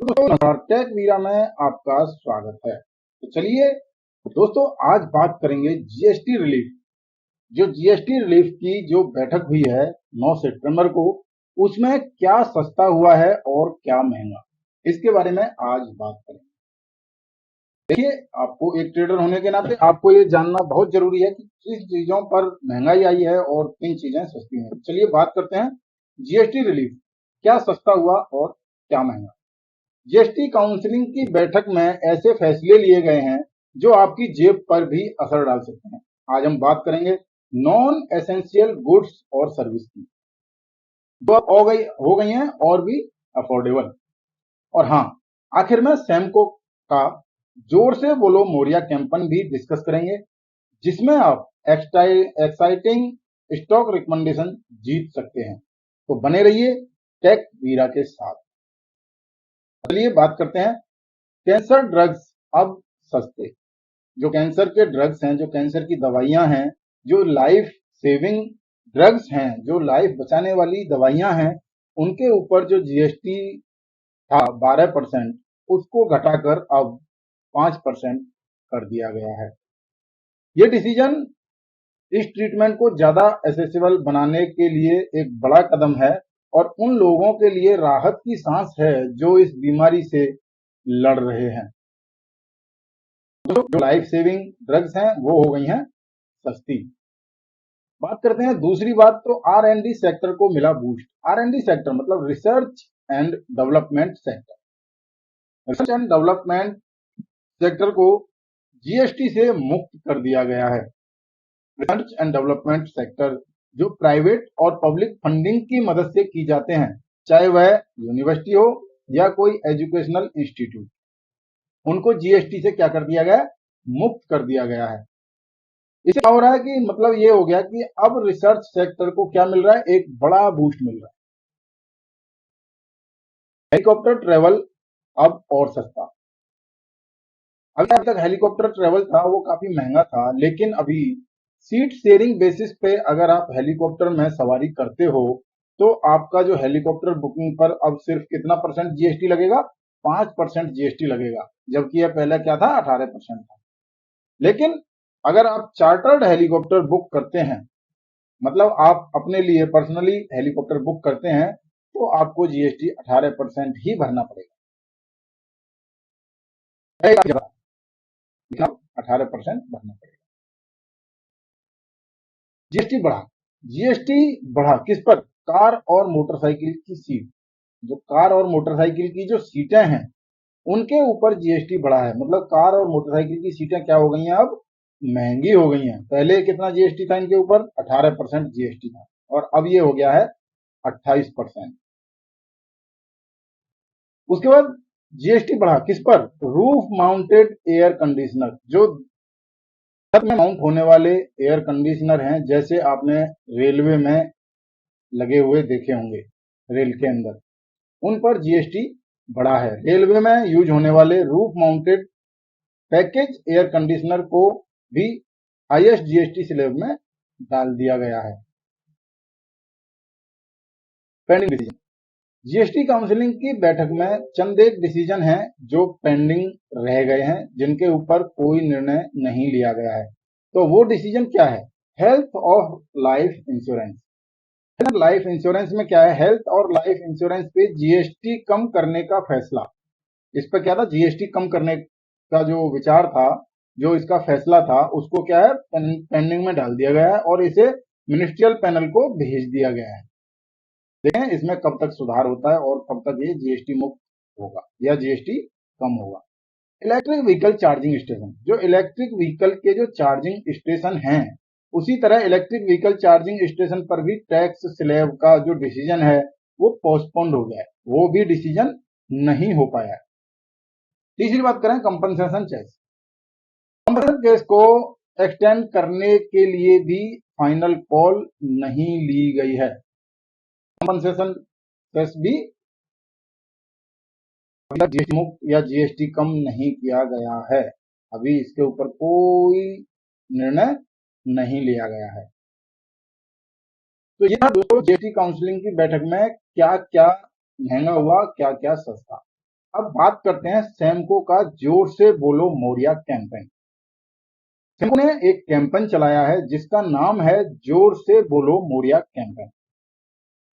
दोस्तों टेक वीरा में आपका स्वागत है। तो चलिए दोस्तों आज बात करेंगे जीएसटी रिलीफ। जो जीएसटी रिलीफ की जो बैठक हुई है 9 सितंबर को, उसमें क्या सस्ता हुआ है और क्या महंगा, इसके बारे में आज बात करेंगे। देखिए, आपको एक ट्रेडर होने के नाते आपको ये जानना बहुत जरूरी है कि किस चीजों पर महंगाई आई है और किन चीजें सस्ती हैं। चलिए बात करते हैं जीएसटी रिलीफ, क्या सस्ता हुआ और क्या महंगा। जीएसटी काउंसिलिंग की बैठक में ऐसे फैसले लिए गए हैं जो आपकी जेब पर भी असर डाल सकते हैं। आज हम बात करेंगे नॉन एसेंशियल गुड्स और सर्विस की, जो अब हो गई हैं और भी अफोर्डेबल। और हाँ, आखिर में सैमको का जोर से बोलो मोरिया कैंपेन भी डिस्कस करेंगे, जिसमें आप एक्साइटिंग स्टॉक रिकमेंडेशन जीत सकते हैं। तो बने रहिए टेक वीरा के साथ। चलिए बात करते हैं कैंसर ड्रग्स अब सस्ते। जो कैंसर के ड्रग्स हैं, जो कैंसर की दवाइयां हैं, जो लाइफ सेविंग ड्रग्स हैं, जो लाइफ बचाने वाली दवाइयां हैं, उनके ऊपर जो जीएसटी था 12%, उसको घटाकर अब 5% कर दिया गया है। ये डिसीजन इस ट्रीटमेंट को ज्यादा एसेसिबल बनाने के लिए एक बड़ा कदम है और उन लोगों के लिए राहत की सांस है जो इस बीमारी से लड़ रहे हैं। जो लाइफ सेविंग ड्रग्स हैं वो हो गई हैं सस्ती। बात करते हैं दूसरी बात, तो आर एंड डी सेक्टर को मिला boost. R and D sector मतलब research and development sector. Research and development sector को जीएसटी से मुक्त कर दिया गया है। रिसर्च एंड डेवलपमेंट सेक्टर जो प्राइवेट और पब्लिक फंडिंग की मदद से की जाते हैं, चाहे वह यूनिवर्सिटी हो या कोई एजुकेशनल इंस्टीट्यूट, उनको जीएसटी से क्या कर दिया गया, मुक्त कर दिया गया है। इससे क्या हो रहा है कि मतलब ये हो गया कि अब रिसर्च सेक्टर को क्या मिल रहा है, एक बड़ा बूस्ट मिल रहा है। हेलीकॉप्टर ट्रेवल अब और सस्ता। अभी तक हेलीकॉप्टर ट्रेवल था वो काफी महंगा था, लेकिन अभी सीट शेयरिंग बेसिस पे अगर आप हेलीकॉप्टर में सवारी करते हो तो आपका जो हेलीकॉप्टर बुकिंग पर अब सिर्फ कितना परसेंट जीएसटी लगेगा, 5% जीएसटी लगेगा, जबकि यह पहले क्या था, 18% था। लेकिन अगर आप चार्टर्ड हेलीकॉप्टर बुक करते हैं, मतलब आप अपने लिए पर्सनली हेलीकॉप्टर बुक करते हैं, तो आपको जीएसटी 18% ही भरना पड़ेगा। 18% भरना पड़ेगा। जीएसटी बढ़ा किस पर, कार और मोटरसाइकिल की सीट। जो कार और मोटरसाइकिल की जो सीटें हैं उनके ऊपर जीएसटी बढ़ा है। मतलब कार और मोटरसाइकिल की सीटें क्या हो गई हैं, अब महंगी हो गई हैं। पहले कितना जीएसटी था इनके ऊपर, 18% जीएसटी था, और अब ये हो गया है 28%। उसके बाद जीएसटी बढ़ा किस पर, रूफ माउंटेड एयर कंडीशनर। जो छत में माउंट होने वाले एयर कंडीशनर हैं, जैसे आपने रेलवे में लगे हुए देखे होंगे, रेल के अंदर, उन पर जीएसटी बढ़ा है। रेलवे में यूज होने वाले roof mounted package air conditioner को भी हाईएस्ट जीएसटी स्लैब में डाल दिया गया है। Pending decision. जीएसटी काउंसिलिंग की बैठक में चंद एक डिसीजन हैं जो पेंडिंग रह गए हैं, जिनके ऊपर कोई निर्णय नहीं लिया गया है। तो वो डिसीजन क्या है, हेल्थ और लाइफ इंश्योरेंस। लाइफ इंश्योरेंस में क्या है, हेल्थ और लाइफ इंश्योरेंस पे जीएसटी कम करने का फैसला। इस पर क्या था, जीएसटी कम करने का जो विचार था, जो इसका फैसला था, उसको क्या है, पेंडिंग में डाल दिया गया है और इसे मिनिस्ट्रियल पैनल को भेज दिया गया है। देखें इसमें कब तक सुधार होता है और कब तक ये जीएसटी मुक्त होगा या जीएसटी कम होगा। इलेक्ट्रिक व्हीकल चार्जिंग स्टेशन, जो इलेक्ट्रिक व्हीकल के जो चार्जिंग स्टेशन हैं, उसी तरह इलेक्ट्रिक व्हीकल चार्जिंग स्टेशन पर भी टैक्स स्लैब का जो डिसीजन है वो पोस्टपोन्ड हो गया है, वो भी डिसीजन नहीं हो पाया है। तीसरी बात करें कंपनसेशन केस। कंपनसेशन केस को एक्सटेंड करने के लिए भी फाइनल कॉल नहीं ली गई है। कंपनसेशन केस भी जीएसटी मुक्त या जीएसटी कम नहीं किया गया है, अभी इसके ऊपर कोई निर्णय नहीं लिया गया है। तो यह दोस्तों जीएसटी काउंसिलिंग की बैठक में क्या क्या महंगा हुआ, क्या क्या सस्ता। अब बात करते हैं सैमको का जोर से बोलो मोरिया कैंपेन। सैमको ने एक कैंपेन चलाया है जिसका नाम है जोर से बोलो मोरिया कैंपेन।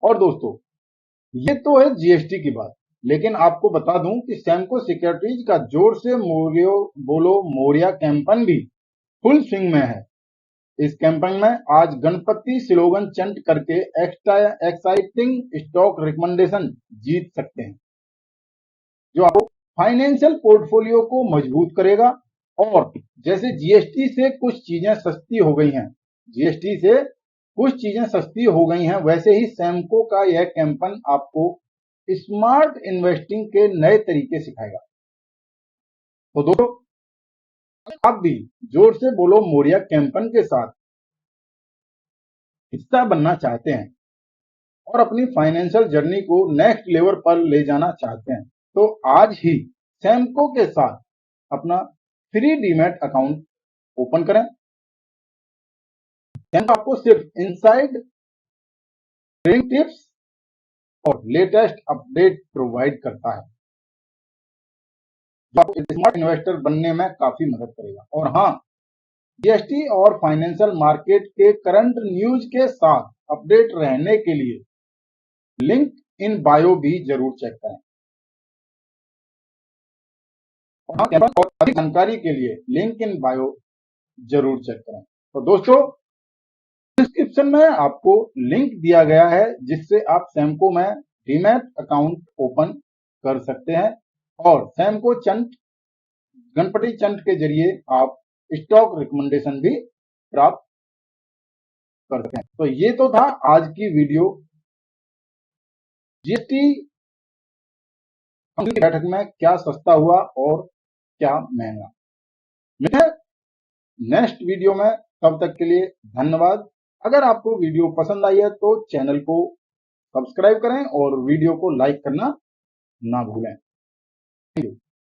और दोस्तों, ये तो है जीएसटी की बात, लेकिन आपको बता दूं कि सैमको सिक्योरिटीज का जोर से बोलो मोरिया कैंपेन भी फुल स्विंग में है। इस कैंपेन में आज गणपति स्लोगन चंट करके एक्स्ट्रा एक्साइटिंग स्टॉक रिकमेंडेशन जीत सकते हैं, जो आपको फाइनेंशियल पोर्टफोलियो को मजबूत करेगा। और जैसे जीएसटी से कुछ चीजें सस्ती हो गई हैं, जीएसटी से कुछ चीजें सस्ती हो गई हैं, वैसे ही सैमको का यह कैंपेन आपको स्मार्ट इन्वेस्टिंग के नए तरीके सिखाएगा। तो दोस्तों, आप भी जोर से बोलो मोरिया कैंपेन के साथ हिस्सा बनना चाहते हैं और अपनी फाइनेंशियल जर्नी को नेक्स्ट लेवल पर ले जाना चाहते हैं, तो आज ही सैमको के साथ अपना फ्री डीमैट अकाउंट ओपन करें। सैमको आपको सिर्फ इनसाइड ट्रेडिंग टिप्स और लेटेस्ट अपडेट प्रोवाइड करता है, जो आपको एक स्मार्ट इन्वेस्टर बनने में काफी मदद करेगा। और हाँ, जीएसटी और फाइनेंशियल मार्केट के करंट न्यूज के साथ अपडेट रहने के लिए लिंक इन बायो भी जरूर चेक करें। और अधिक जानकारी के लिए लिंक इन बायो जरूर चेक करें। तो दोस्तों, डिस्क्रिप्शन में आपको लिंक दिया गया है जिससे आप सैमको में डीमैट अकाउंट ओपन कर सकते हैं और सैमको चंट गणपति चंट के जरिए आप स्टॉक रिकमेंडेशन भी प्राप्त कर सकते हैं। तो ये तो था आज की वीडियो, जीएसटी की बैठक में क्या सस्ता हुआ और क्या महंगा। मिलते हैं नेक्स्ट वीडियो में, तब तक के लिए धन्यवाद। अगर आपको वीडियो पसंद आई है तो चैनल को सब्सक्राइब करें और वीडियो को लाइक करना ना भूलें। Thank you.